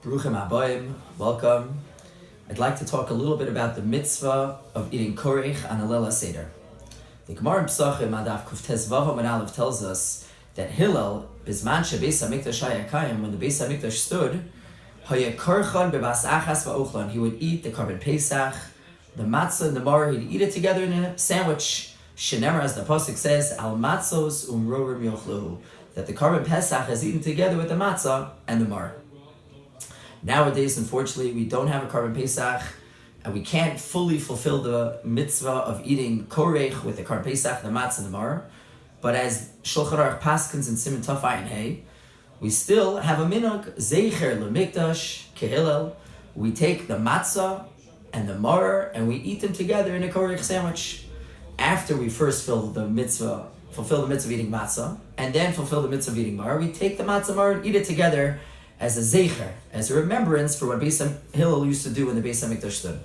Bruchim Abayim, welcome. I'd like to talk a little bit about the mitzvah of eating Korech on a Leil HaSeder. The Gemara in Pesach Adaf Kuntres Vavam and Aleph tells us that Hillel, Bizman sheBeis HaMikdash haya kayim, when the Beis HaMikdash stood, haya korchan bebas achas va'ochlan, he would eat the korban Pesach, the matzah and the maror, he'd eat it together in a sandwich. Shenemar, as the pasuk says, al matzos umrorim yochluhu, that the korban Pesach is eaten together with the matzah and the maror. Nowadays, unfortunately, we don't have a korban Pesach, and we can't fully fulfill the mitzvah of eating Korech with the korban Pesach, the matzah, and the maror. But as Shulchan Aruch Paskins and Siman Taf Ayin Hey, we still have a minhag zeicher lemikdash kehillel. We take the matzah and the maror and we eat them together in a Korech sandwich. After we first fulfill the mitzvah of eating matzah, and then fulfill the mitzvah of eating maror, we take the matzah maror and eat it together as a zeicher, as a remembrance for what Beis Hillel used to do when the Beis HaMikdash stood.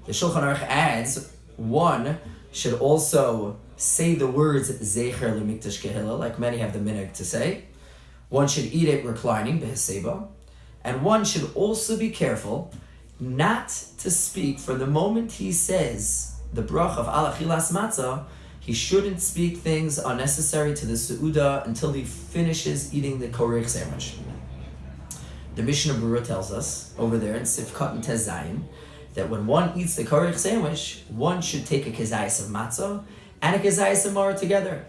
The Shulchan Aruch adds, one should also say the words zeicher lemikdash kehillel, like many have the minhag to say. One should eat it reclining, beheseba, and one should also be careful not to speak from the moment he says the brach of al achilas matzah. He shouldn't speak things unnecessary to the seudah until he finishes eating the korech sandwich. The Mishnah Berurah tells us over there in Sifkat and Tez Zayin that when one eats the korech sandwich, one should take a kezayis of matzah and a kezayis of maror together.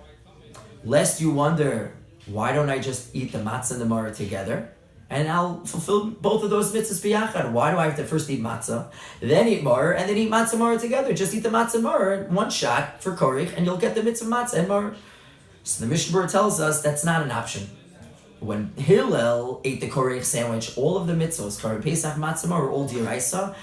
Lest you wonder, why don't I just eat the matzah and the maror together? And I'll fulfill both of those mitzvahs biyachad. Why do I have to first eat matzah, then eat maror, and then eat matzah and maror together? Just eat the matzah and maror in one shot for korech, and you'll get the mitzvah matzah and maror. So the Mishnah Berurah tells us that's not an option. When Hillel ate the korech sandwich, all of the mitzvahs, korban Pesach, matzah, maror, were all d'oraisa,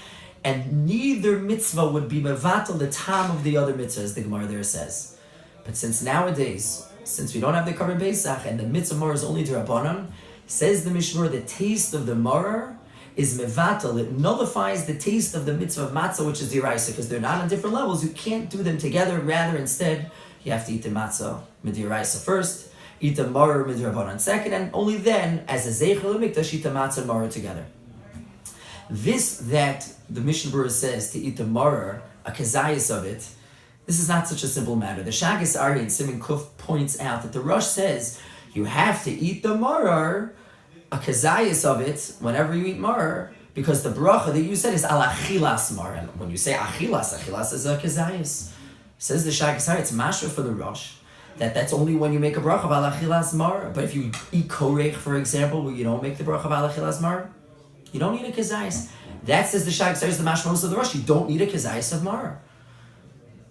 and neither mitzvah would be mevatel the tam of the other mitzvah, as the Gemara there says. But since nowadays, since we don't have the korban Pesach and the mitzvah maror is only d'Rabbanan, says the Mishnah, the taste of the maror is mevatel. It nullifies the taste of the mitzvah of matzah, which is d'oraisa, because they're not on different levels. You can't do them together. Rather, instead, you have to eat the matzah d'oraisa first, eat the maror midrabanan second, and only then, as a zeicher lemikdash, eat the matzah and maror together. This that the Mishnah Berurah says to eat the maror, a kezayis of it, this is not such a simple matter. The Shagas Ari in Siman Kuf points out that the Rosh says you have to eat the maror, a kezayis of it, whenever you eat maror, because the bracha that you said is al achilas maror. And when you say achilas is a kezayis. Says the Shagas Ari, it's mashra for the Rosh, that's only when you make a bracha of al achilas maror. But if you eat korech, for example, where you don't make the bracha of al achilas maror, you don't need a kezayis. That says the Shagas Ari is the mashmos of the Rosh. You don't need a kezayis of maror.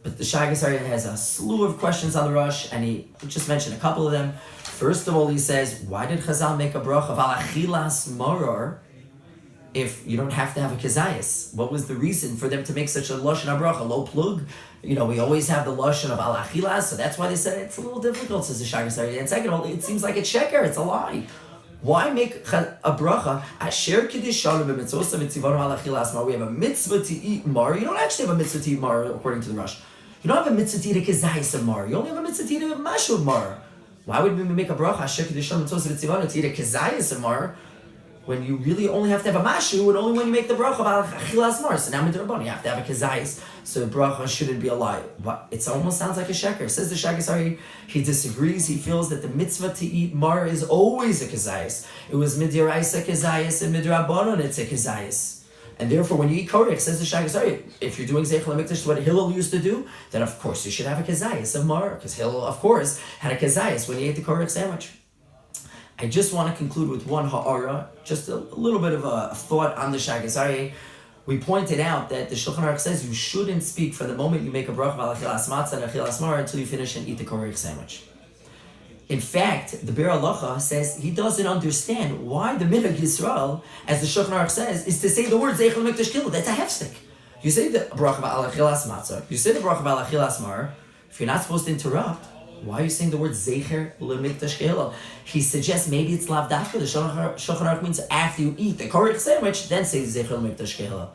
But the Shagas Ari has a slew of questions on the Rosh, and he just mentioned a couple of them. First of all, he says, why did Chazal make a bracha of al achilas maror if you don't have to have a kezayis? What was the reason for them to make such a lashon bracha, low plug? We always have the lashon of al achilas, so that's why they said it's a little difficult, says the Shagas Ari. And second of all, it seems like it's sheker, it's a lie. Why make a bracha? Asher kiddishanu b'mitzvos mitzivanu al achilas maror. We have a mitzvah to eat maror. You don't actually have a mitzvah to eat maror according to the Rosh. You don't have a mitzvah to eat a kezayis of maror. You only have a mitzvah to eat a mashu of maror. Why would we make a bracha asher kiddishanu mitzvos mitzivanu to eat a kezayis of maror when you really only have to have a mashu, and only when you make the bracha of al achilas maror? So now midrabanan you have to have a kezayis, so the bracha shouldn't be a lie. It almost sounds like a sheker. Says the Shagas Ari, he disagrees. He feels that the mitzvah to eat maror is always a kezayis. It was midiraisa kezayis and midrabanan it's a kezayis. And therefore, when you eat korech, says the Shagas Ari, if you're doing zeicher lemikdash, what Hillel used to do, then of course you should have a kezayis of maror, because Hillel, of course, had a kezayis when he ate the korech sandwich. I just want to conclude with one ha'ara, just a little bit of a thought on the Shagas Ari. We pointed out that the Shulchan Aruch says you shouldn't speak from the moment you make a bracha of al achilas matzah and achilas maror until you finish and eat the korech sandwich. In fact, the Be'er Halacha says he doesn't understand why the minhag Yisrael, as the Shulchan Aruch says, is to say the word zeicher lemikdash kehillel. That's a hefsek. You say the bracha of al achilas matzah, you say the bracha of al achilas maror. If you're not supposed to interrupt, why are you saying the word zeicher lemikdash kehillel? He suggests maybe it's lav dafka. The Shulchan Aruch means after you eat the korech sandwich, then say zeicher lemikdash kehillel.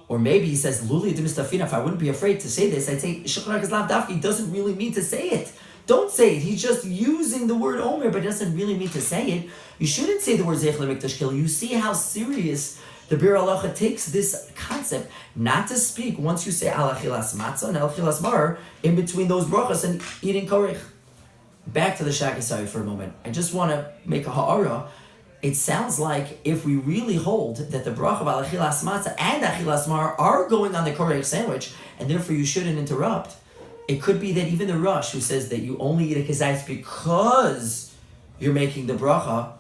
Or maybe he says luli de mistafina. If I wouldn't be afraid to say this, I'd say Shulchan Aruch is lav dafka. He doesn't really mean to say it. Don't say it. He's just using the word Omer, but doesn't really mean to say it. You shouldn't say the word Zeich L'Mikdash Kil. You see how serious the Bir Halacha takes this concept, not to speak once you say Al Achilas Matzah and Al Achilas Mar in between those brachas and eating Korech. Back to the Shagasari for a moment. I just want to make a ha'ara. It sounds like if we really hold that the bracha of Al Achilas Matzah and Achilas Mar are going on the Korech sandwich, and therefore you shouldn't interrupt, it could be that even the Rosh who says that you only eat a kezayis because you're making the bracha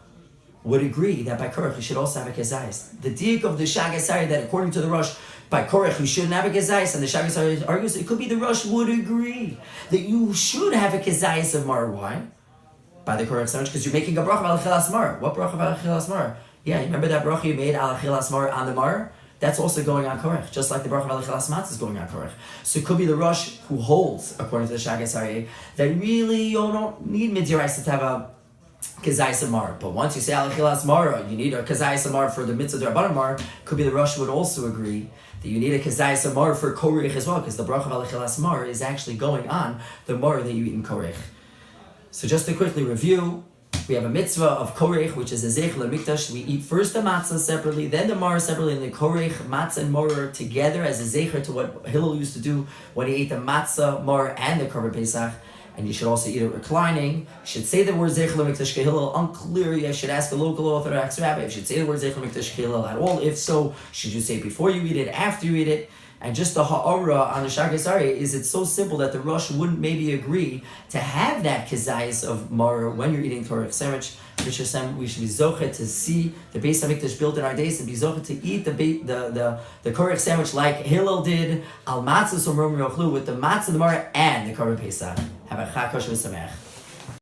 would agree that by Korech you should also have a kezayis. The diak of the Shagasari that according to the Rosh, by Korech you shouldn't have a kezayis, and the Shagasari argues it could be the Rosh would agree that you should have a kezayis of Mar. Why? By the Korech sandwich, because you're making a bracha of Al Achilas Mar. What bracha of Al Achilas Mar? Yeah, you remember that bracha you made Al Achilas Mar on the Mar? That's also going on Korech, just like the bracha of Al Achilas Matzah is going on Korech. So it could be the Rosh who holds, according to the Shagasari, that really you don't need midyaraisa to have a kezayis Mar. But once you say Al Achilas Mar, you need a kezayis Mar for the mitzvah d'Rabbanan Mar. Could be the Rosh would also agree that you need a kezayis Mar for Korech as well, because the bracha of Al Achilas Mar is actually going on the Mar that you eat in Korech. So just to quickly review, we have a mitzvah of Korech, which is a Zeich L'Mikdash. We eat first the matzah separately, then the mar separately, and the Korech, matzah, and mar together as a zecher to what Hillel used to do when he ate the matzah, mar, and the Korban Pesach. And you should also eat it reclining. You should say the word Zeich L'Mikdash Hillel. Unclear, you should ask a local Orthodox rabbi if you should say the word Zeich L'Mikdash Hillel at all. If so, should you say it before you eat it, after you eat it? And just the ha'ara on the Shagasari is it's so simple that the Rosh wouldn't maybe agree to have that kezayis of mar when you're eating Korech sandwich. We should be zochet to see the Beis HaMikdash built in our days and be zochet to eat the Korech sandwich like Hillel did al matzah somrom yochlu with the matzah, the mar, and the Korban Pesach. Have a chag kosher v'sameach.